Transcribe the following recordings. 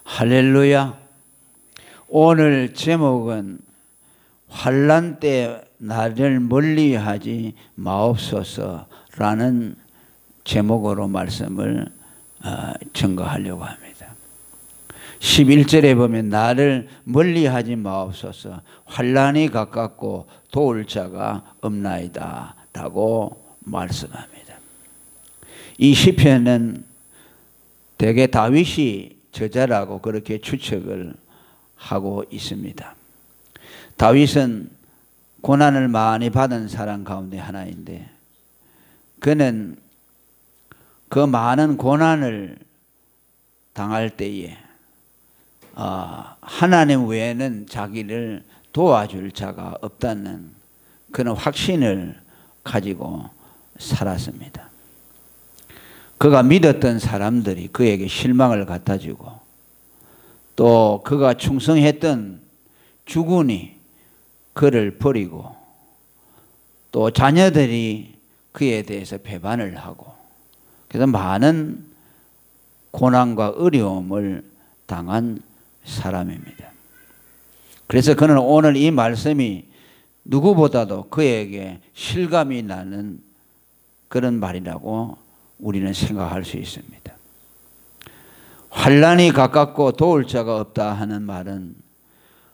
할렐루야. 오늘 제목은 환난 때 나를 멀리하지 마옵소서라는 제목으로 말씀을 증거하려고 합니다. 11절에 보면 나를 멀리하지 마옵소서, 환난이 가깝고 도울 자가 없나이다 라고 말씀합니다. 이 시편은 대개 다윗이 저자라고 그렇게 추측을 하고 있습니다. 다윗은 고난을 많이 받은 사람 가운데 하나인데, 그는 그 많은 고난을 당할 때에 하나님 외에는 자기를 도와줄 자가 없다는 그런 확신을 가지고 살았습니다. 그가 믿었던 사람들이 그에게 실망을 갖다주고, 또 그가 충성했던 주군이 그를 버리고, 또 자녀들이 그에 대해서 배반을 하고, 그래서 많은 고난과 어려움을 당한 사람입니다. 그래서 그는 오늘 이 말씀이 누구보다도 그에게 실감이 나는 그런 말이라고 우리는 생각할 수 있습니다. 환난이 가깝고 도울 자가 없다 하는 말은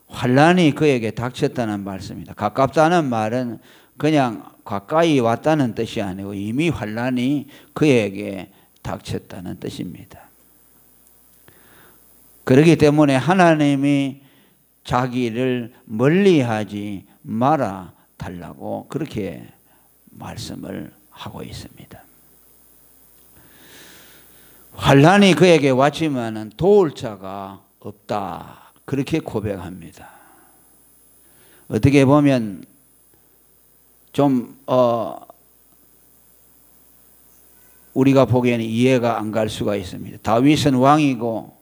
환난이 그에게 닥쳤다는 말씀입니다. 가깝다는 말은 그냥 가까이 왔다는 뜻이 아니고 이미 환난이 그에게 닥쳤다는 뜻입니다. 그렇기 때문에 하나님이 자기를 멀리하지 말아 달라고 그렇게 말씀을 하고 있습니다. 환난이 그에게 왔지만은 도울 자가 없다, 그렇게 고백합니다. 어떻게 보면 좀 우리가 보기에는 이해가 안 갈 수가 있습니다. 다윗은 왕이고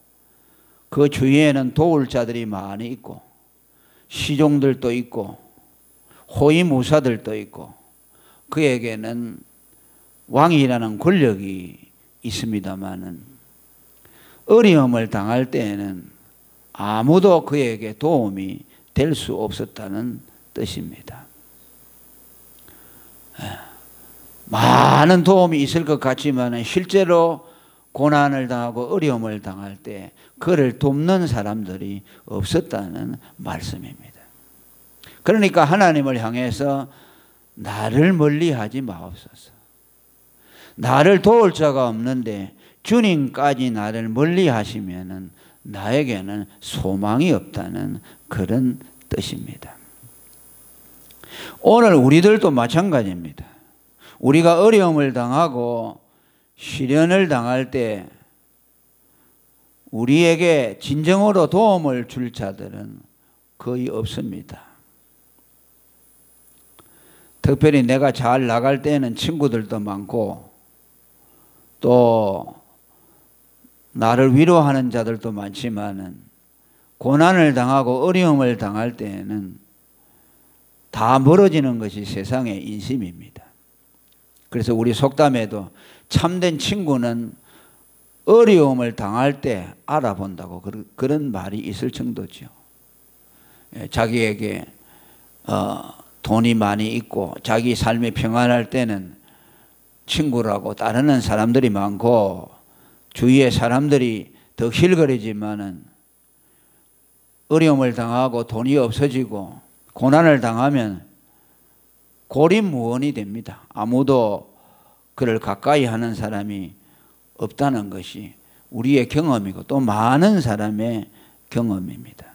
그 주위에는 도울 자들이 많이 있고 시종들도 있고 호위무사들도 있고 그에게는 왕이라는 권력이 있습니다마는 어려움을 당할 때에는 아무도 그에게 도움이 될 수 없었다는 뜻입니다. 많은 도움이 있을 것 같지만 실제로 고난을 당하고 어려움을 당할 때 그를 돕는 사람들이 없었다는 말씀입니다. 그러니까 하나님을 향해서 나를 멀리하지 마옵소서, 나를 도울 자가 없는데 주님까지 나를 멀리하시면은 나에게는 소망이 없다는 그런 뜻입니다. 오늘 우리들도 마찬가지입니다. 우리가 어려움을 당하고 시련을 당할 때 우리에게 진정으로 도움을 줄 자들은 거의 없습니다. 특별히 내가 잘 나갈 때는 친구들도 많고 또 나를 위로하는 자들도 많지만은 고난을 당하고 어려움을 당할 때에는 다 멀어지는 것이 세상의 인심입니다. 그래서 우리 속담에도 참된 친구는 어려움을 당할 때 알아본다고 그런 말이 있을 정도죠. 자기에게 돈이 많이 있고 자기 삶이 평안할 때는 친구라고 따르는 사람들이 많고 주위의 사람들이 덕실거리지만은 어려움을 당하고 돈이 없어지고 고난을 당하면 고립무원이 됩니다. 아무도 그를 가까이 하는 사람이 없다는 것이 우리의 경험이고 또 많은 사람의 경험입니다.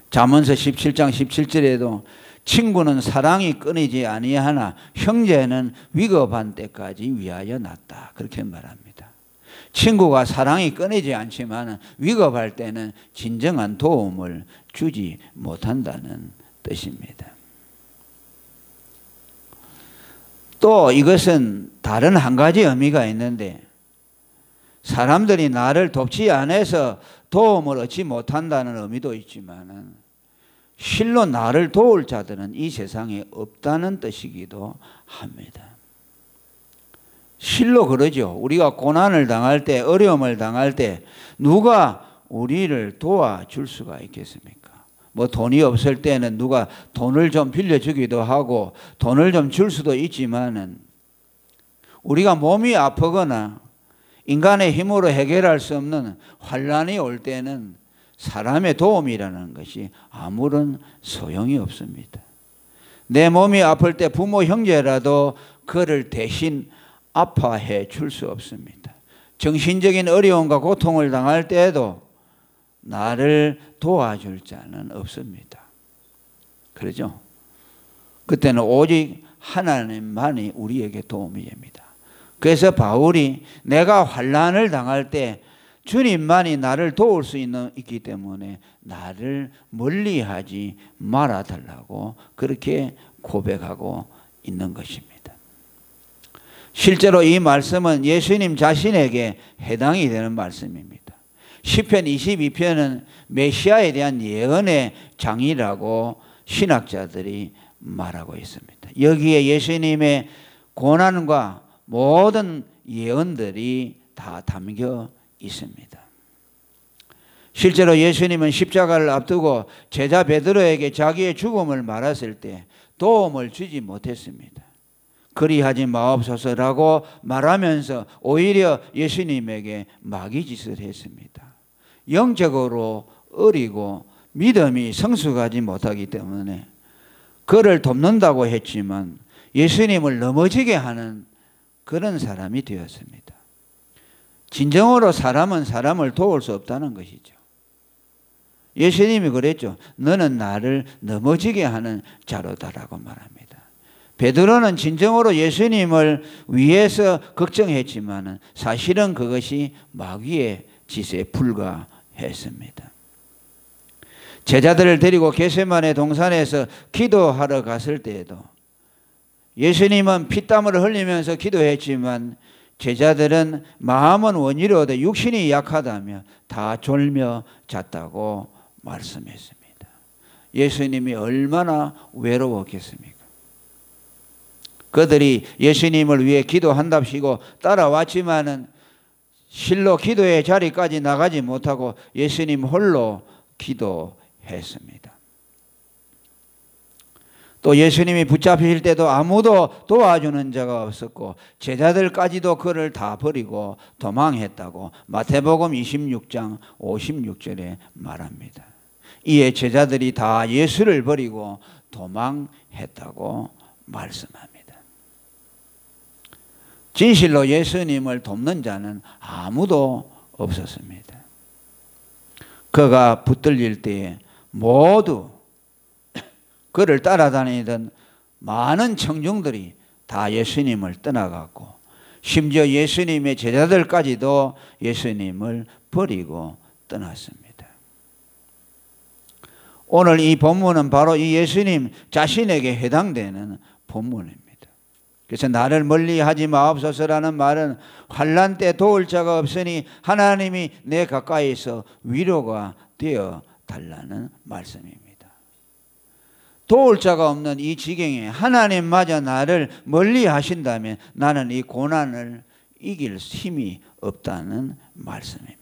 잠언서 17장 17절에도 친구는 사랑이 끊이지 아니하나 형제는 위급한 때까지 위하여 놨다, 그렇게 말합니다. 친구가 사랑이 끊이지 않지만 위급할 때는 진정한 도움을 주지 못한다는 뜻입니다. 또 이것은 다른 한 가지 의미가 있는데, 사람들이 나를 돕지 않아서 도움을 얻지 못한다는 의미도 있지만 실로 나를 도울 자들은 이 세상에 없다는 뜻이기도 합니다. 실로 그러죠. 우리가 고난을 당할 때, 어려움을 당할 때 누가 우리를 도와줄 수가 있겠습니까? 뭐 돈이 없을 때는 누가 돈을 좀 빌려주기도 하고 돈을 좀 줄 수도 있지만은 우리가 몸이 아프거나 인간의 힘으로 해결할 수 없는 환난이 올 때는 사람의 도움이라는 것이 아무런 소용이 없습니다. 내 몸이 아플 때 부모 형제라도 그를 대신 아파해 줄 수 없습니다. 정신적인 어려움과 고통을 당할 때에도 나를 도와줄 자는 없습니다. 그러죠? 그때는 오직 하나님만이 우리에게 도움이 됩니다. 그래서 바울이 내가 환난을 당할 때 주님만이 나를 도울 수 있기 때문에 나를 멀리하지 말아달라고 그렇게 고백하고 있는 것입니다. 실제로 이 말씀은 예수님 자신에게 해당이 되는 말씀입니다. 시편 22편은 메시아에 대한 예언의 장이라고 신학자들이 말하고 있습니다. 여기에 예수님의 고난과 모든 예언들이 다 담겨 있습니다. 실제로 예수님은 십자가를 앞두고 제자 베드로에게 자기의 죽음을 말했을 때 도움을 주지 못했습니다. 그리하지 마옵소서라고 말하면서 오히려 예수님에게 마귀짓을 했습니다. 영적으로 어리고 믿음이 성숙하지 못하기 때문에 그를 돕는다고 했지만 예수님을 넘어지게 하는 그런 사람이 되었습니다. 진정으로 사람은 사람을 도울 수 없다는 것이죠. 예수님이 그랬죠. 너는 나를 넘어지게 하는 자로다라고 말합니다. 베드로는 진정으로 예수님을 위해서 걱정했지만 사실은 그것이 마귀의 짓에 불과했습니다. 제자들을 데리고 겟세마네 동산에서 기도하러 갔을 때에도 예수님은 피땀을 흘리면서 기도했지만 제자들은 마음은 원이로되 육신이 약하다며 다 졸며 잤다고 말씀했습니다. 예수님이 얼마나 외로웠겠습니까? 그들이 예수님을 위해 기도한답시고 따라왔지만은 실로 기도의 자리까지 나가지 못하고 예수님 홀로 기도했습니다. 또 예수님이 붙잡히실 때도 아무도 도와주는 자가 없었고 제자들까지도 그를 다 버리고 도망했다고 마태복음 26장 56절에 말합니다. 이에 제자들이 다 예수를 버리고 도망했다고 말씀합니다. 진실로 예수님을 돕는 자는 아무도 없었습니다. 그가 붙들릴 때에 모두 그를 따라다니던 많은 청중들이 다 예수님을 떠나갔고 심지어 예수님의 제자들까지도 예수님을 버리고 떠났습니다. 오늘 이 본문은 바로 이 예수님 자신에게 해당되는 본문입니다. 그래서 나를 멀리하지 마옵소서라는 말은 환난 때 도울 자가 없으니 하나님이 내 가까이서 위로가 되어 달라는 말씀입니다. 도울 자가 없는 이 지경에 하나님마저 나를 멀리 하신다면 나는 이 고난을 이길 힘이 없다는 말씀입니다.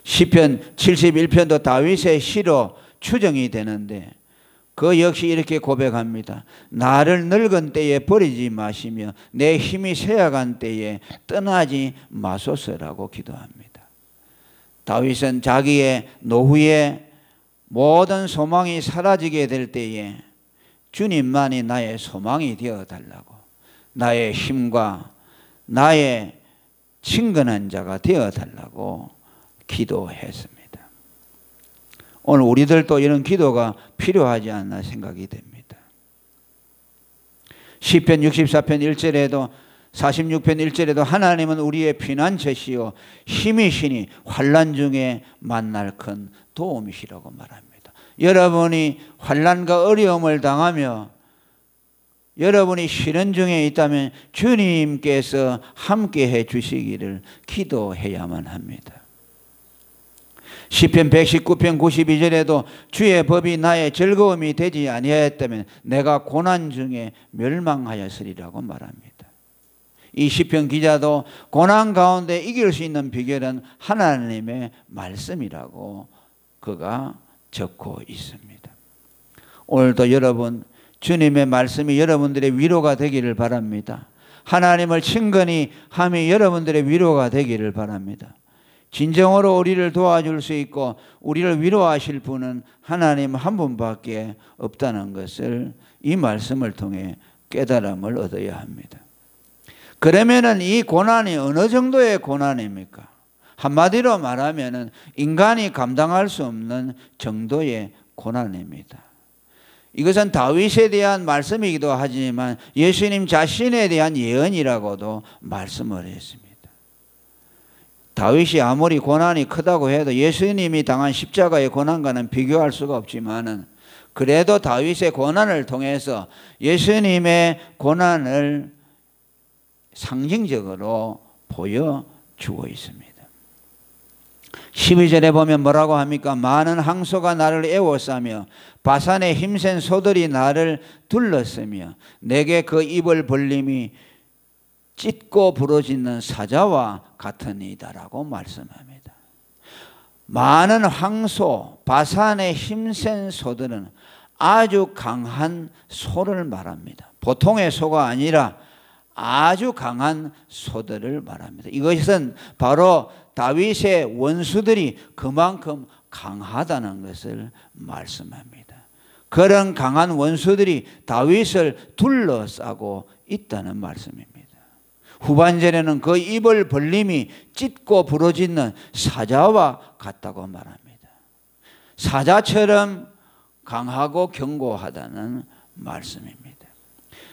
시편 71편도 다윗의 시로 추정이 되는데 그 역시 이렇게 고백합니다. 나를 늙은 때에 버리지 마시며 내 힘이 쇠약한 때에 떠나지 마소서라고 기도합니다. 다윗은 자기의 노후에 모든 소망이 사라지게 될 때에 주님만이 나의 소망이 되어달라고 나의 힘과 나의 친근한 자가 되어달라고 기도했습니다. 오늘 우리들도 이런 기도가 필요하지 않나 생각이 됩니다. 시편 64편 1절에도 46편 1절에도 하나님은 우리의 피난처시요 힘이시니 환난 중에 만날 큰 도움이시라고 말합니다. 여러분이 환난과 어려움을 당하며 여러분이 시련 중에 있다면 주님께서 함께해 주시기를 기도해야만 합니다. 시편 119편 92절에도 주의 법이 나의 즐거움이 되지 아니하였다면 내가 고난 중에 멸망하였으리라고 말합니다. 이 시편 기자도 고난 가운데 이길 수 있는 비결은 하나님의 말씀이라고 그가 적고 있습니다. 오늘도 여러분 주님의 말씀이 여러분들의 위로가 되기를 바랍니다. 하나님을 친근히 함이 여러분들의 위로가 되기를 바랍니다. 진정으로 우리를 도와줄 수 있고 우리를 위로하실 분은 하나님 한 분밖에 없다는 것을 이 말씀을 통해 깨달음을 얻어야 합니다. 그러면은 이 고난이 어느 정도의 고난입니까? 한마디로 말하면은 인간이 감당할 수 없는 정도의 고난입니다. 이것은 다윗에 대한 말씀이기도 하지만 예수님 자신에 대한 예언이라고도 말씀을 했습니다. 다윗이 아무리 고난이 크다고 해도 예수님이 당한 십자가의 고난과는 비교할 수가 없지만은 그래도 다윗의 고난을 통해서 예수님의 고난을 상징적으로 보여주고 있습니다. 12절에 보면 뭐라고 합니까? 많은 항소가 나를 에워싸며 바산의 힘센 소들이 나를 둘렀으며 내게 그 입을 벌림이 찢고 부러지는 사자와 같으니다라고 말씀합니다. 많은 황소, 바산의 힘센 소들은 아주 강한 소를 말합니다. 보통의 소가 아니라 아주 강한 소들을 말합니다. 이것은 바로 다윗의 원수들이 그만큼 강하다는 것을 말씀합니다. 그런 강한 원수들이 다윗을 둘러싸고 있다는 말씀입니다. 후반절에는 그 입을 벌림이 찢고 부러지는 사자와 같다고 말합니다. 사자처럼 강하고 견고하다는 말씀입니다.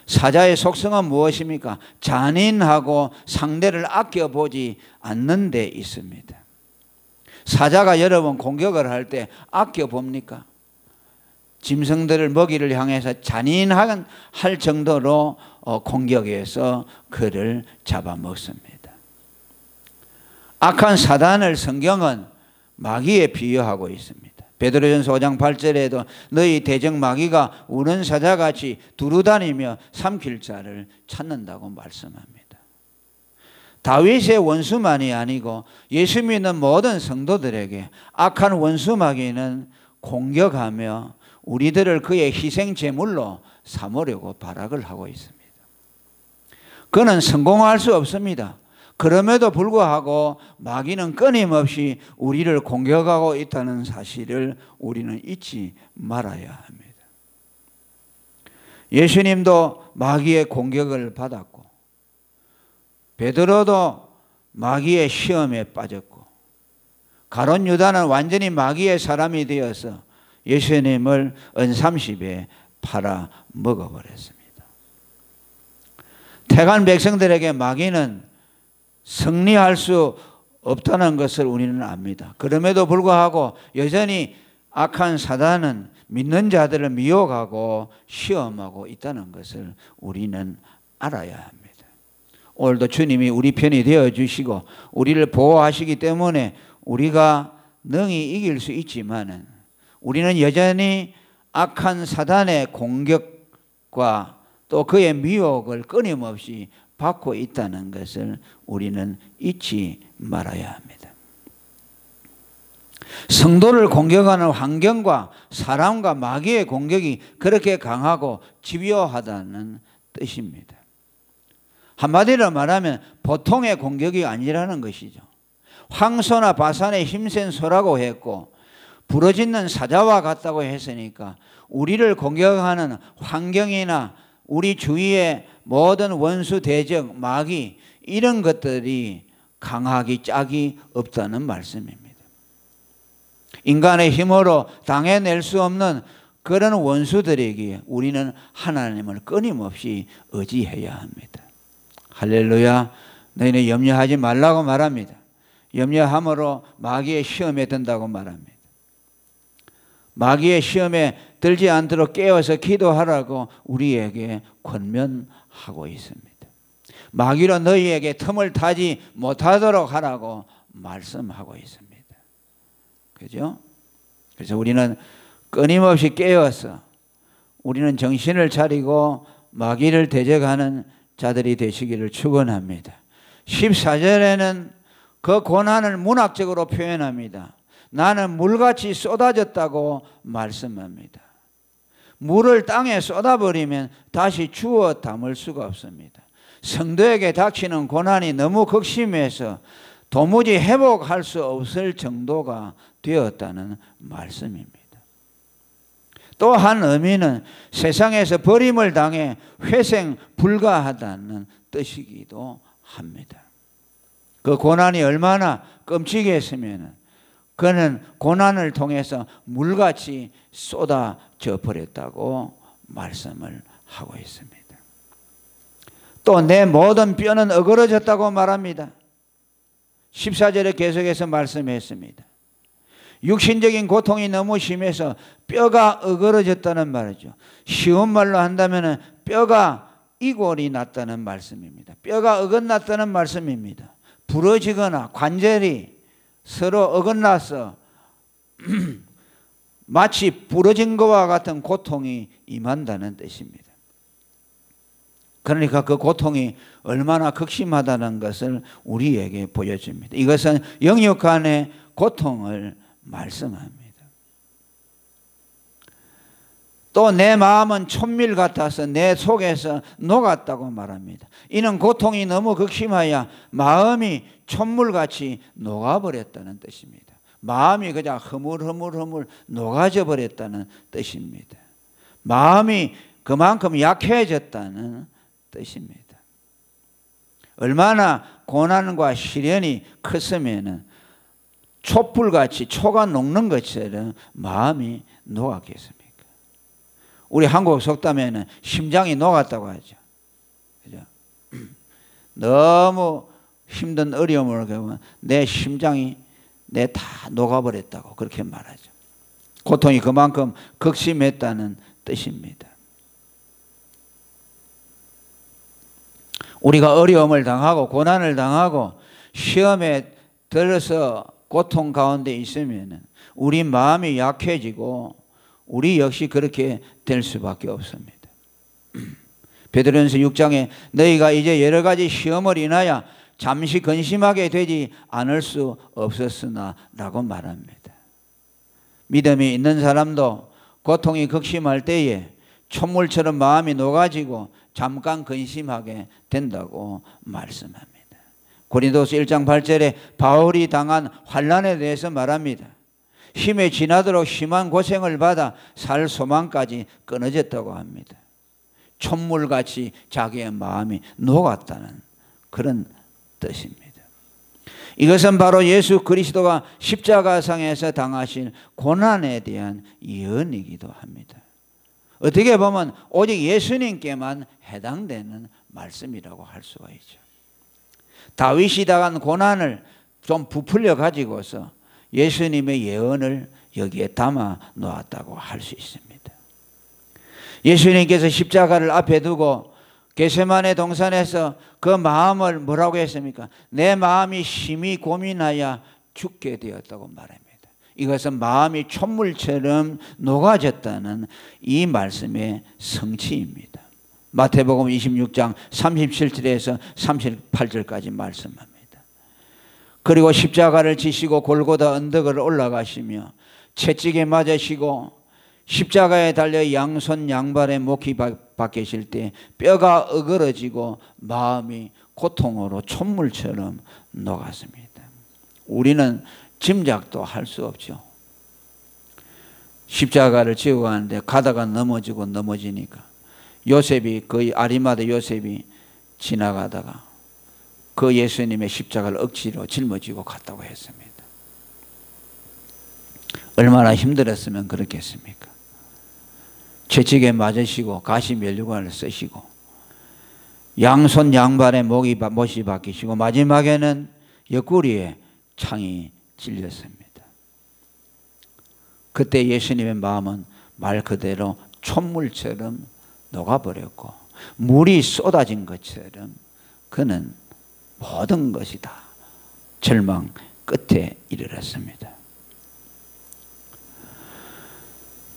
사자의 속성은 무엇입니까? 잔인하고 상대를 아껴보지 않는 데 있습니다. 사자가 여러분 공격을 할 때 아껴봅니까? 짐승들을 먹이를 향해서 잔인한 할 정도로 공격해서 그를 잡아먹습니다. 악한 사단을 성경은 마귀에 비유하고 있습니다. 베드로전서 5장 8절에도 너희 대적 마귀가 우는 사자같이 두루다니며 삼킬 자를 찾는다고 말씀합니다. 다윗의 원수만이 아니고 예수 믿는 모든 성도들에게 악한 원수 마귀는 공격하며 우리들을 그의 희생 제물로 삼으려고 발악을 하고 있습니다. 그는 성공할 수 없습니다. 그럼에도 불구하고 마귀는 끊임없이 우리를 공격하고 있다는 사실을 우리는 잊지 말아야 합니다. 예수님도 마귀의 공격을 받았고 베드로도 마귀의 시험에 빠졌고 가룟 유다는 완전히 마귀의 사람이 되어서 예수님을 은30에 팔아 먹어버렸습니다. 택한 백성들에게 마귀는 승리할 수 없다는 것을 우리는 압니다. 그럼에도 불구하고 여전히 악한 사단은 믿는 자들을 미혹하고 시험하고 있다는 것을 우리는 알아야 합니다. 오늘도 주님이 우리 편이 되어주시고 우리를 보호하시기 때문에 우리가 능히 이길 수 있지만은 우리는 여전히 악한 사단의 공격과 또 그의 미혹을 끊임없이 받고 있다는 것을 우리는 잊지 말아야 합니다. 성도를 공격하는 환경과 사람과 마귀의 공격이 그렇게 강하고 집요하다는 뜻입니다. 한마디로 말하면 보통의 공격이 아니라는 것이죠. 황소나 바산의 힘센 소라고 했고 부러지는 사자와 같다고 했으니까 우리를 공격하는 환경이나 우리 주위의 모든 원수, 대적, 마귀 이런 것들이 강하기 짝이 없다는 말씀입니다. 인간의 힘으로 당해낼 수 없는 그런 원수들에게 우리는 하나님을 끊임없이 의지해야 합니다. 할렐루야. 너희는 염려하지 말라고 말합니다. 염려함으로 마귀의 시험에 든다고 말합니다. 마귀의 시험에 들지 않도록 깨어서 기도하라고 우리에게 권면하고 있습니다. 마귀로 너희에게 틈을 타지 못하도록 하라고 말씀하고 있습니다. 그죠? 그래서 우리는 끊임없이 깨어서 우리는 정신을 차리고 마귀를 대적하는 자들이 되시기를 축원합니다. 14절에는 그 고난을 문학적으로 표현합니다. 나는 물같이 쏟아졌다고 말씀합니다. 물을 땅에 쏟아버리면 다시 주워 담을 수가 없습니다. 성도에게 닥치는 고난이 너무 극심해서 도무지 회복할 수 없을 정도가 되었다는 말씀입니다. 또 한 의미는 세상에서 버림을 당해 회생 불가하다는 뜻이기도 합니다. 그 고난이 얼마나 끔찍했으면 그는 고난을 통해서 물같이 쏟아져 버렸다고 말씀을 하고 있습니다. 또 내 모든 뼈는 어그러졌다고 말합니다. 14절에 계속해서 말씀했습니다. 육신적인 고통이 너무 심해서 뼈가 어그러졌다는 말이죠. 쉬운 말로 한다면 뼈가 이골이 났다는 말씀입니다. 뼈가 어긋났다는 말씀입니다. 부러지거나 관절이 서로 어긋나서 마치 부러진 것과 같은 고통이 임한다는 뜻입니다. 그러니까 그 고통이 얼마나 극심하다는 것을 우리에게 보여줍니다. 이것은 영육간의 고통을 말씀합니다. 또 내 마음은 촛밀 같아서 내 속에서 녹았다고 말합니다. 이는 고통이 너무 극심하여 마음이 촛물같이 녹아버렸다는 뜻입니다. 마음이 그냥 흐물흐물흐물 녹아져 버렸다는 뜻입니다. 마음이 그만큼 약해졌다는 뜻입니다. 얼마나 고난과 시련이 컸으면 촛불같이 초가 녹는 것처럼 마음이 녹았겠습니까? 우리 한국 속담에는 심장이 녹았다고 하죠. 그죠? 너무 힘든 어려움을 겪으면 내 심장이 내 다 녹아버렸다고 그렇게 말하죠. 고통이 그만큼 극심했다는 뜻입니다. 우리가 어려움을 당하고 고난을 당하고 시험에 들어서 고통 가운데 있으면 우리 마음이 약해지고 우리 역시 그렇게 될 수밖에 없습니다. 베드로전서 6장에 너희가 이제 여러 가지 시험을 인하여 잠시 근심하게 되지 않을 수 없었으나 라고 말합니다. 믿음이 있는 사람도 고통이 극심할 때에 촛물처럼 마음이 녹아지고 잠깐 근심하게 된다고 말씀합니다. 고린도서 1장 8절에 바울이 당한 환난에 대해서 말합니다. 힘에 지나도록 심한 고생을 받아 살 소망까지 끊어졌다고 합니다. 촛물같이 자기의 마음이 녹았다는 그런 뜻입니다. 이것은 바로 예수 그리스도가 십자가상에서 당하신 고난에 대한 예언이기도 합니다. 어떻게 보면 오직 예수님께만 해당되는 말씀이라고 할 수가 있죠. 다윗이 당한 고난을 좀 부풀려 가지고서 예수님의 예언을 여기에 담아 놓았다고 할 수 있습니다. 예수님께서 십자가를 앞에 두고 겟세마네 동산에서 그 마음을 뭐라고 했습니까? 내 마음이 심히 고민하여 죽게 되었다고 말합니다. 이것은 마음이 촛물처럼 녹아졌다는 이 말씀의 성취입니다. 마태복음 26장 37절에서 38절까지 말씀합니다. 그리고 십자가를 지시고 골고다 언덕을 올라가시며 채찍에 맞으시고 십자가에 달려 양손 양발에 못이 박히실 때 뼈가 어그러지고 마음이 고통으로 촛물처럼 녹았습니다. 우리는 짐작도 할 수 없죠. 십자가를 지고 가는데 가다가 넘어지고 넘어지니까 요셉이 그 아리마대 요셉이 지나가다가 그 예수님의 십자가를 억지로 짊어지고 갔다고 했습니다. 얼마나 힘들었으면 그렇겠습니까? 채찍에 맞으시고 가시 면류관을 쓰시고 양손 양발에 못이 박히시고 마지막에는 옆구리에 창이 찔렸습니다. 그때 예수님의 마음은 말 그대로 촛물처럼 녹아버렸고 물이 쏟아진 것처럼 그는 모든 것이 다 절망 끝에 이르렀습니다.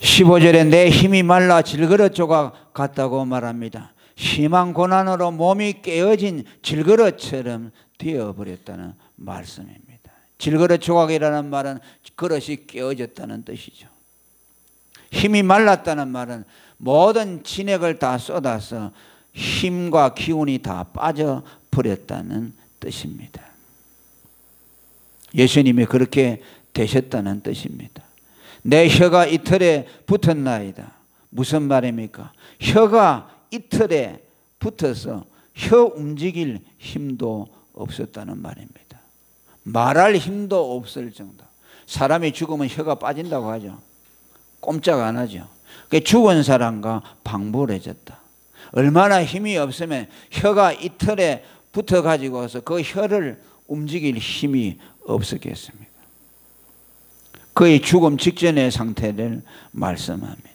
15절에 내 힘이 말라 질그릇 조각 같다고 말합니다. 심한 고난으로 몸이 깨어진 질그릇처럼 되어버렸다는 말씀입니다. 질그릇 조각이라는 말은 그릇이 깨어졌다는 뜻이죠. 힘이 말랐다는 말은 모든 진액을 다 쏟아서 힘과 기운이 다 빠져버렸다는 뜻입니다. 예수님이 그렇게 되셨다는 뜻입니다. 내 혀가 이틀에 붙었나이다. 무슨 말입니까? 혀가 이틀에 붙어서 혀 움직일 힘도 없었다는 말입니다. 말할 힘도 없을 정도. 사람이 죽으면 혀가 빠진다고 하죠. 꼼짝 안 하죠. 죽은 사람과 방불해졌다. 얼마나 힘이 없으면 혀가 이틀에 붙어 가지고서 그 혀를 움직일 힘이 없었겠습니까? 그의 죽음 직전의 상태를 말씀합니다.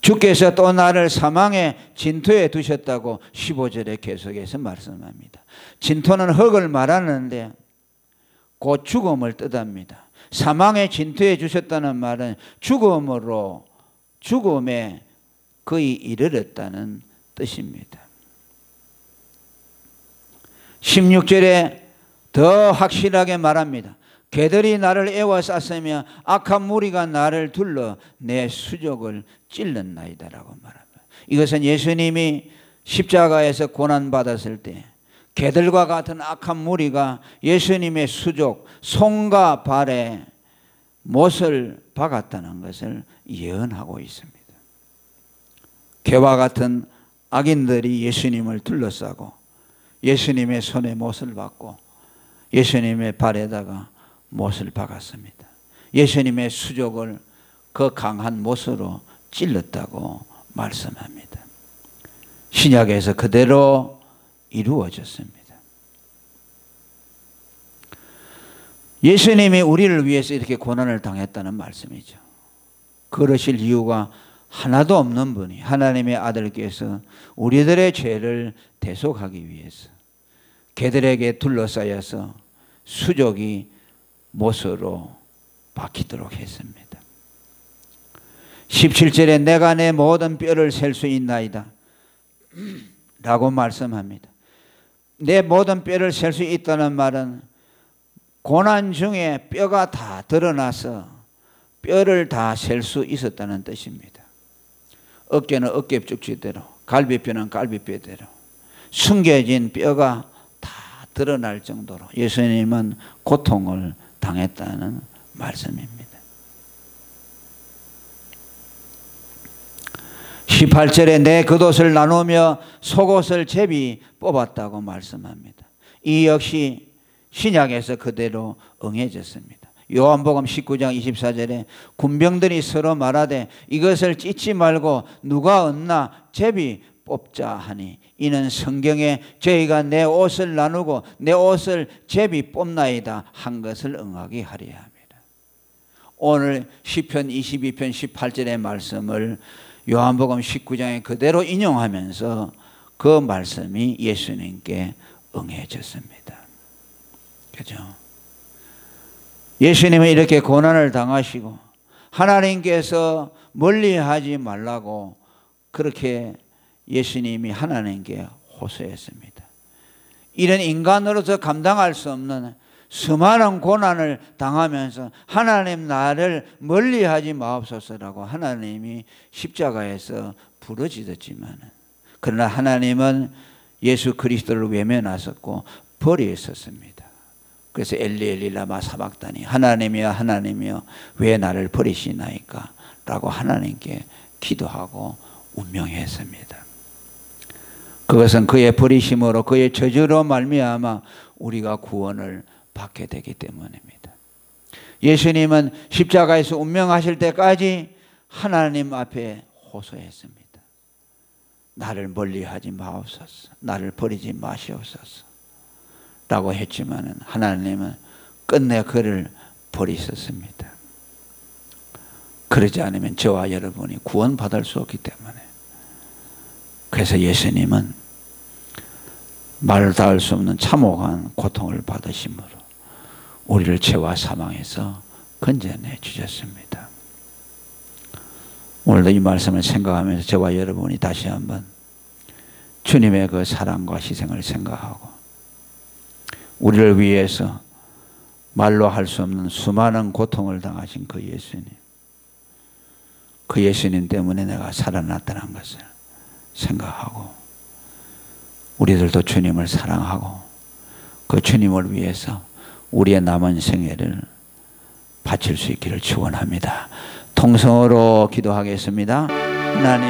주께서 또 나를 사망의 진토에 두셨다고 15절에 계속해서 말씀합니다. 진토는 흙을 말하는데 곧 죽음을 뜻합니다. 사망의 진토에 주셨다는 말은 죽음으로 죽음에 거의 이르렀다는 뜻입니다. 16절에 더 확실하게 말합니다. 개들이 나를 에워쌌으며 악한 무리가 나를 둘러 내 수족을 찔렀나이다라고 말합니다. 이것은 예수님이 십자가에서 고난받았을 때 개들과 같은 악한 무리가 예수님의 수족 손과 발에 못을 박았다는 것을 예언하고 있습니다. 개와 같은 악인들이 예수님을 둘러싸고 예수님의 손에 못을 박고 예수님의 발에다가 못을 박았습니다. 예수님의 수족을 그 강한 못으로 찔렀다고 말씀합니다. 신약에서 그대로 이루어졌습니다. 예수님이 우리를 위해서 이렇게 고난을 당했다는 말씀이죠. 그러실 이유가 하나도 없는 분이 하나님의 아들께서 우리들의 죄를 대속하기 위해서 개들에게 둘러싸여서 수족이 못으로 박히도록 했습니다. 17절에 내가 내 모든 뼈를 셀 수 있나이다 라고 말씀합니다. 내 모든 뼈를 셀 수 있다는 말은 고난 중에 뼈가 다 드러나서 뼈를 다 셀 수 있었다는 뜻입니다. 어깨는 어깨쭉지대로, 갈비뼈는 갈비뼈대로 숨겨진 뼈가 다 드러날 정도로 예수님은 고통을 당했다는 말씀입니다. 18절에 내 겉옷을 나누며 속옷을 제비 뽑았다고 말씀합니다. 이 역시 신약에서 그대로 응해졌습니다. 요한복음 19장 24절에 군병들이 서로 말하되 이것을 찢지 말고 누가 얻나 제비 뽑자 하니 이는 성경에 저희가 내 옷을 나누고 내 옷을 제비 뽑나이다 한 것을 응하게 하려 합니다. 오늘 시편 22편 18절의 말씀을 요한복음 19장에 그대로 인용하면서 그 말씀이 예수님께 응해졌습니다. 그죠? 예수님은 이렇게 고난을 당하시고 하나님께서 멀리하지 말라고 그렇게 예수님이 하나님께 호소했습니다. 이런 인간으로서 감당할 수 없는 수많은 고난을 당하면서 하나님 나를 멀리하지 마옵소서라고 하나님이 십자가에서 부르짖었지만 그러나 하나님은 예수 그리스도를 외면하셨고 버리셨습니다. 그래서 엘리 엘리 라마 사박다니 하나님이여 하나님이여 왜 나를 버리시나이까 라고 하나님께 기도하고 운명했습니다. 그것은 그의 버리심으로 그의 저주로 말미암아 우리가 구원을 받게 되기 때문입니다. 예수님은 십자가에서 운명하실 때까지 하나님 앞에 호소했습니다. 나를 멀리하지 마옵소서, 나를 버리지 마시옵소서 라고 했지만 하나님은 끝내 그를 버리셨습니다. 그러지 않으면 저와 여러분이 구원받을 수 없기 때문에 그래서 예수님은 말을 닿을 수 없는 참혹한 고통을 받으심으로 우리를 죄와 사망에서 건져내 주셨습니다. 오늘도 이 말씀을 생각하면서 저와 여러분이 다시 한번 주님의 그 사랑과 희생을 생각하고 우리를 위해서 말로 할 수 없는 수많은 고통을 당하신 그 예수님, 그 예수님 때문에 내가 살아났다는 것을 생각하고 우리들도 주님을 사랑하고 그 주님을 위해서 우리의 남은 생애를 바칠 수 있기를 축원합니다. 통성으로 기도하겠습니다. 하나님